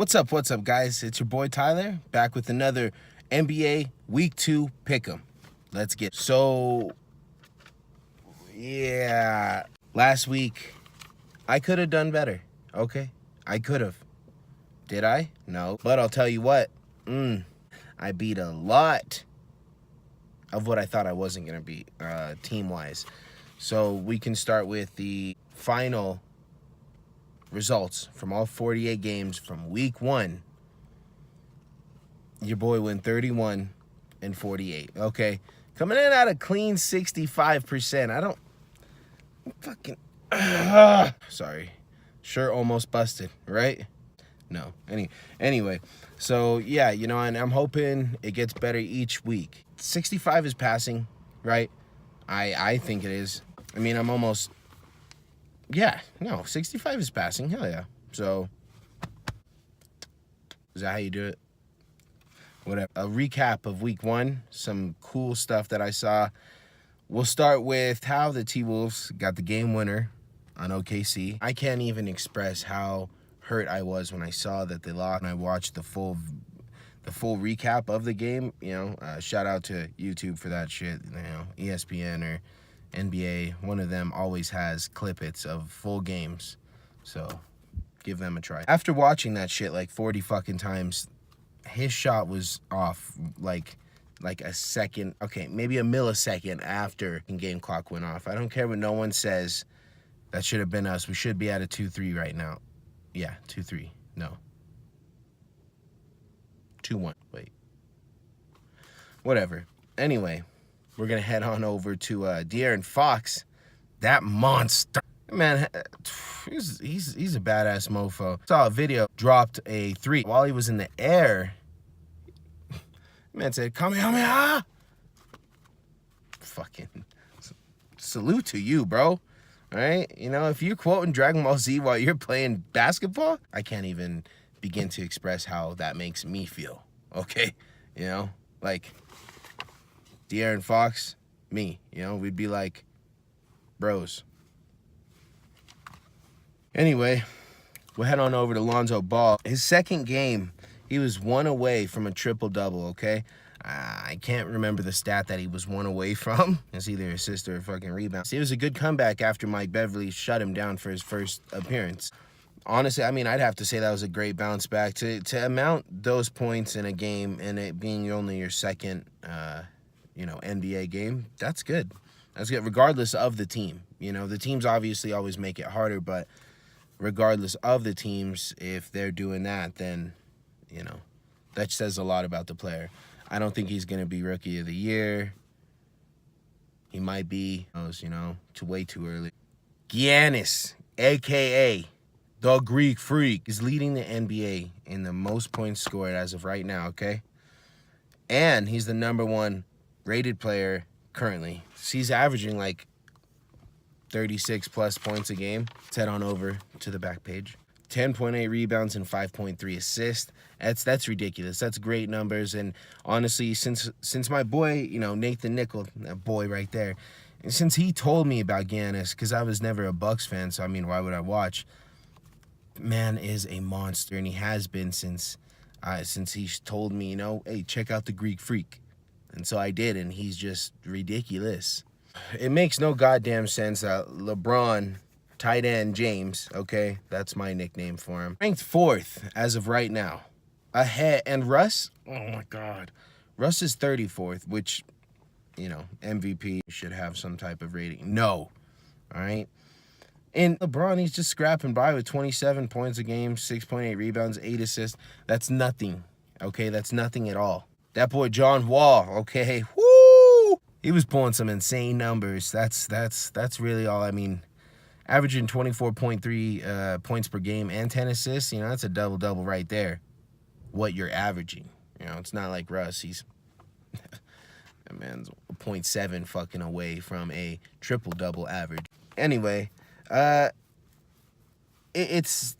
What's up, guys? It's your boy Tyler, back with another NBA Week 2 Pick'em. Let's get yeah. Last week, I could have done better, okay? I could have. Did I? No. But I'll tell you what, I beat a lot of what I thought I wasn't going to beat, team-wise. So we can start with the final results from all 48 games from week 1. Your boy went 31 and 48. Okay, coming in at a clean 65%. I don't fucking sorry, sure, almost busted, right? No, anyway, so yeah, you know, and I'm hoping it gets better each week. 65 is passing, right? I think it is. I mean, I'm almost. Yeah, no, 65 is passing. Hell yeah. So, is that how you do it? Whatever. A recap of week 1. Some cool stuff that I saw. We'll start with how the T-Wolves got the game winner on OKC. I can't even express how hurt I was when I saw that they lost and I watched the full recap of the game. You know, shout out to YouTube for that shit. You know, ESPN or NBA, one of them always has clippets of full games, so give them a try. After watching that shit like 40 fucking times, his shot was off like a second, okay, maybe a millisecond after the game clock went off. I don't care what no one says. That should have been us. We should be at a 2-3 right now. Yeah, 2-3. No. 2-1. Wait. Whatever. Anyway, we're going to head on over to De'Aaron Fox. That monster. Man, he's a badass mofo. Saw a video, dropped a 3. While he was in the air, man said, Kamehameha! Fucking salute to you, bro. All right? You know, if you're quoting Dragon Ball Z while you're playing basketball, I can't even begin to express how that makes me feel, okay? You know, like De'Aaron Fox, me, you know, we'd be like bros. Anyway, we'll head on over to Lonzo Ball. His second game, he was 1 away from a triple-double, okay? I can't remember the stat that he was 1 away from. It's either assist or a fucking rebound. It was a good comeback after Mike Beverly shut him down for his first appearance. Honestly, I mean, I'd have to say that was a great bounce back. To amount those points in a game and it being only your second you know, NBA game, that's good. That's good, regardless of the team. You know, the teams obviously always make it harder, but regardless of the teams, if they're doing that, then, you know, that says a lot about the player. I don't think he's going to be Rookie of the Year. He might be, you know, way too early. Giannis, a.k.a. the Greek Freak, is leading the NBA in the most points scored as of right now, okay? And he's the #1 rated player currently. So he's averaging like 36 plus points a game. Let's head on over to the back page. 10.8 rebounds and 5.3 assists. That's ridiculous. That's great numbers. And honestly, since my boy, you know, Nathan Nickel, that boy right there, and since he told me about Giannis, because I was never a Bucks fan, so I mean, why would I watch? Man is a monster, and he has been since he's told me, you know, hey, check out the Greek Freak. And so I did, and he's just ridiculous. It makes no goddamn sense that LeBron, tight end James, okay, that's my nickname for him, ranked 4th as of right now. Ahead, and Russ, oh my God. Russ is 34th, which, you know, MVP should have some type of rating. No, all right? And LeBron, he's just scrapping by with 27 points a game, 6.8 rebounds, 8 assists. That's nothing, okay? That's nothing at all. That boy John Wall, okay, woo! He was pulling some insane numbers. That's really all. I mean, averaging 24.3 points per game and 10 assists, you know, that's a double-double right there. What you're averaging. You know, it's not like Russ. He's that man's 0.7 fucking away from a triple-double average. Anyway, this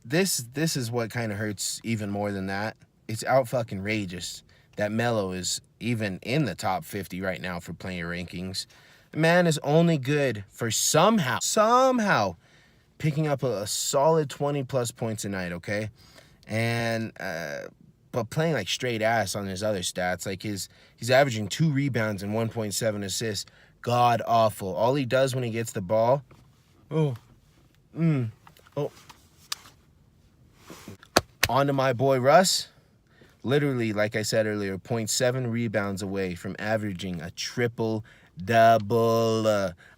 is what kind of hurts even more than that. It's out fucking rageous that Melo is even in the top 50 right now for player rankings. The man is only good for somehow picking up a solid 20 plus points a night, okay? And but playing like straight ass on his other stats. Like he's averaging 2 rebounds and 1.7 assists. God awful. All he does when he gets the ball. Oh. Oh. On to my boy Russ. Literally, like I said earlier, 0.7 rebounds away from averaging a triple-double.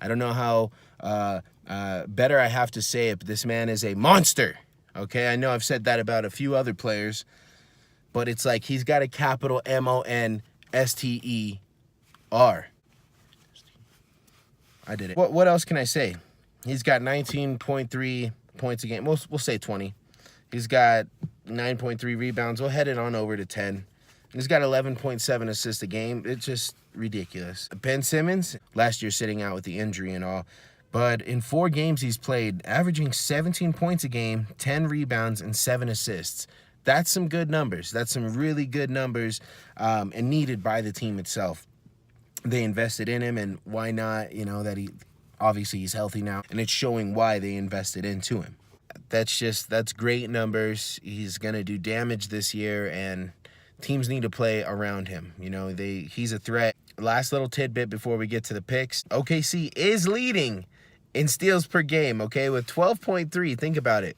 I don't know how better I have to say it, but this man is a monster. Okay, I know I've said that about a few other players, but it's like he's got a capital Monster. I did it. What else can I say? He's got 19.3 points a game. We'll say 20. He's got 9.3 rebounds. We'll head it on over to 10. He's got 11.7 assists a game. It's just ridiculous. Ben Simmons, last year sitting out with the injury and all, but in 4 games he's played, averaging 17 points a game, 10 rebounds, and 7 assists. That's some good numbers. That's some really good numbers and needed by the team itself. They invested in him, and why not? You know, that obviously he's healthy now, and it's showing why they invested into him. That's great numbers. He's going to do damage this year, and teams need to play around him. You know, he's a threat. Last little tidbit before we get to the picks. OKC is leading in steals per game, okay, with 12.3. Think about it.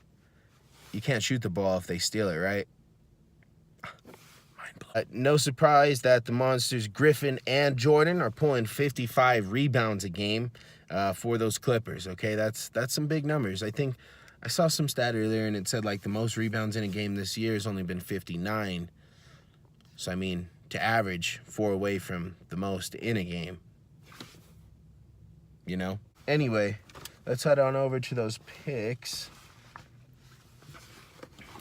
You can't shoot the ball if they steal it, right? No surprise that the Monsters, Griffin and Jordan, are pulling 55 rebounds a game for those Clippers, okay? That's some big numbers. I think I saw some stat earlier, and it said, like, the most rebounds in a game this year has only been 59. So, I mean, to average 4 away from the most in a game, you know? Anyway, let's head on over to those picks.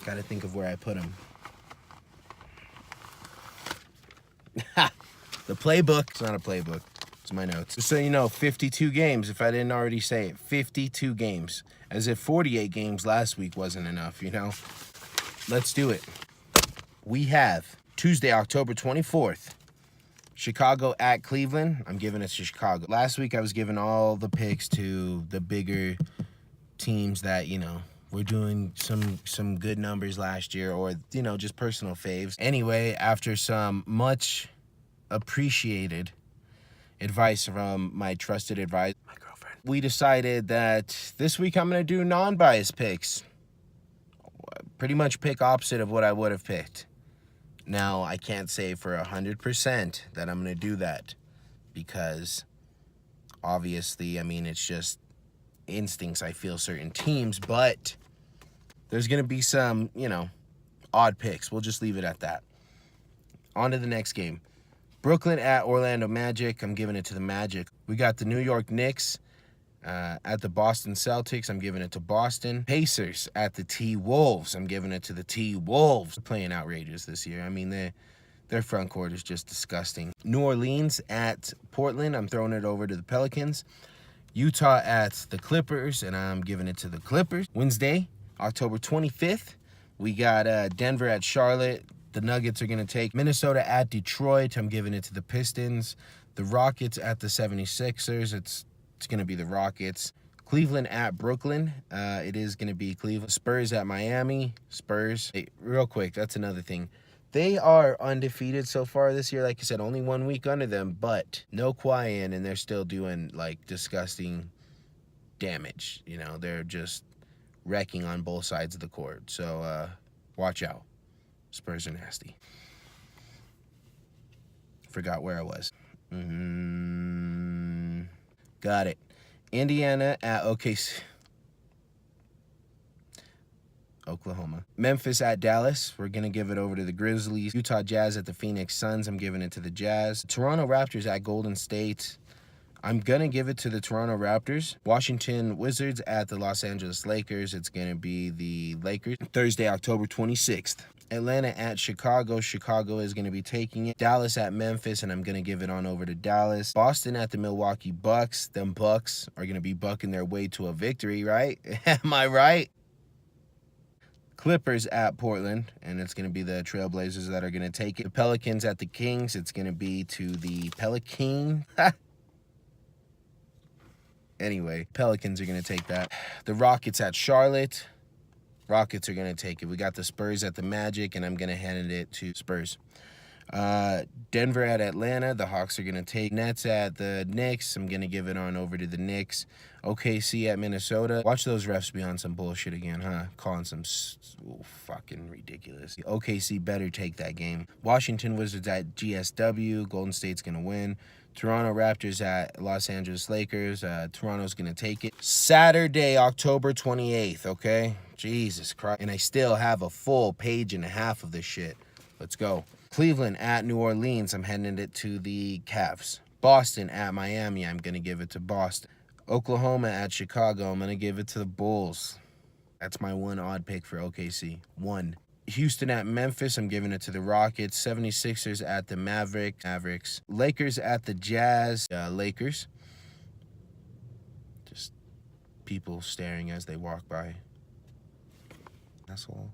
Got to think of where I put them. The playbook. It's not a playbook. It's my notes. Just so you know, 52 games, if I didn't already say it. 52 games. As if 48 games last week wasn't enough, you know? Let's do it. We have Tuesday, October 24th. Chicago at Cleveland. I'm giving it to Chicago. Last week, I was giving all the picks to the bigger teams that, you know, were doing some good numbers last year, or, you know, just personal faves. Anyway, after some much appreciated advice from my trusted advisor, my girlfriend, we decided that this week I'm going to do non-biased picks. Pretty much pick opposite of what I would have picked. Now, I can't say for 100% that I'm going to do that, because obviously, I mean, it's just instincts. I feel certain teams, but there's going to be some, you know, odd picks. We'll just leave it at that. On to the next game. Brooklyn at Orlando Magic. I'm giving it to the Magic. We got the New York Knicks at the Boston Celtics. I'm giving it to Boston. Pacers at the T-Wolves. I'm giving it to the T-Wolves. They're playing outrageous this year. I mean, their front court is just disgusting. New Orleans at Portland. I'm throwing it over to the Pelicans. Utah at the Clippers, and I'm giving it to the Clippers. Wednesday, October 25th, we got Denver at Charlotte. The Nuggets are going to take Minnesota at Detroit. I'm giving it to the Pistons. The Rockets at the 76ers. It's going to be the Rockets. Cleveland at Brooklyn. It is going to be Cleveland. Spurs at Miami. Spurs. Hey, real quick, that's another thing. They are undefeated so far this year. Like I said, only 1 week under them, but no Kawhi in, and they're still doing, like, disgusting damage. You know, they're just wrecking on both sides of the court. So, watch out. Spurs are nasty. Forgot where I was. Got it. Indiana at OKC. Oklahoma. Memphis at Dallas. We're going to give it over to the Grizzlies. Utah Jazz at the Phoenix Suns. I'm giving it to the Jazz. Toronto Raptors at Golden State. I'm going to give it to the Toronto Raptors. Washington Wizards at the Los Angeles Lakers. It's going to be the Lakers. Thursday, October 26th. Atlanta at Chicago. Chicago is going to be taking it. Dallas at Memphis, and I'm going to give it on over to Dallas. Boston at the Milwaukee Bucks. Them Bucks are going to be bucking their way to a victory, right? Am I right? Clippers at Portland, and it's going to be the Trailblazers that are going to take it. The Pelicans at the Kings. It's going to be to the Pelicans. Anyway, Pelicans are going to take that. The Rockets at Charlotte. Rockets are going to take it. We got the Spurs at the Magic, and I'm going to hand it to Spurs. Denver at Atlanta. The Hawks are going to take. Nets at the Knicks. I'm going to give it on over to the Knicks. OKC at Minnesota. Watch those refs be on some bullshit again, huh? Calling some fucking ridiculous. OKC better take that game. Washington Wizards at GSW. Golden State's going to win. Toronto Raptors at Los Angeles Lakers. Toronto's going to take it. Saturday, October 28th, okay? Jesus Christ. And I still have a full page and a half of this shit. Let's go. Cleveland at New Orleans. I'm handing it to the Cavs. Boston at Miami. I'm going to give it to Boston. Oklahoma at Chicago. I'm going to give it to the Bulls. That's my one odd pick for OKC. One. Houston at Memphis. I'm giving it to the Rockets. 76ers at the Mavericks. Lakers at the Jazz. Lakers. Just people staring as they walk by. That's all.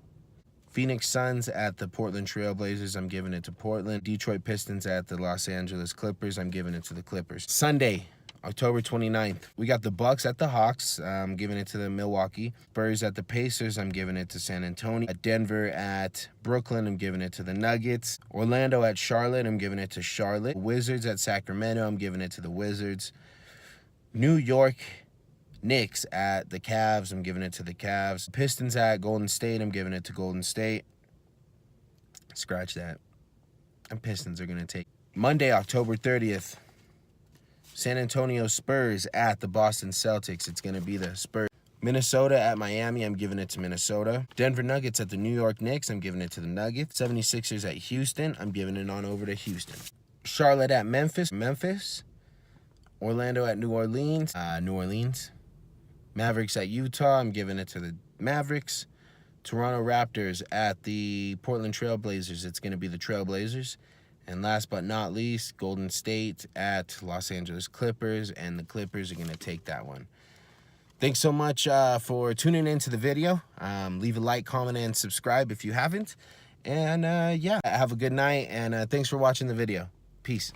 Phoenix Suns at the Portland Trailblazers. I'm giving it to Portland. Detroit Pistons at the Los Angeles Clippers. I'm giving it to the Clippers. Sunday, October 29th. We got the Bucks at the Hawks. I'm giving it to the Milwaukee. Spurs at the Pacers. I'm giving it to San Antonio. Denver at Brooklyn. I'm giving it to the Nuggets. Orlando at Charlotte. I'm giving it to Charlotte. Wizards at Sacramento. I'm giving it to the Wizards. New York Knicks at the Cavs. I'm giving it to the Cavs. Pistons at Golden State. I'm giving it to Golden State. Scratch that. And Pistons are going to take. Monday, October 30th. San Antonio Spurs at the Boston Celtics. It's going to be the Spurs. Minnesota at Miami. I'm giving it to Minnesota. Denver Nuggets at the New York Knicks. I'm giving it to the Nuggets. 76ers at Houston. I'm giving it on over to Houston. Charlotte at Memphis. Orlando at New Orleans. Mavericks at Utah. I'm giving it to the Mavericks. Toronto Raptors at the Portland Trailblazers. It's going to be the Trailblazers. And last but not least, Golden State at Los Angeles Clippers. And the Clippers are going to take that one. Thanks so much for tuning into the video. Leave a like, comment, and subscribe if you haven't. And yeah, have a good night. And thanks for watching the video. Peace.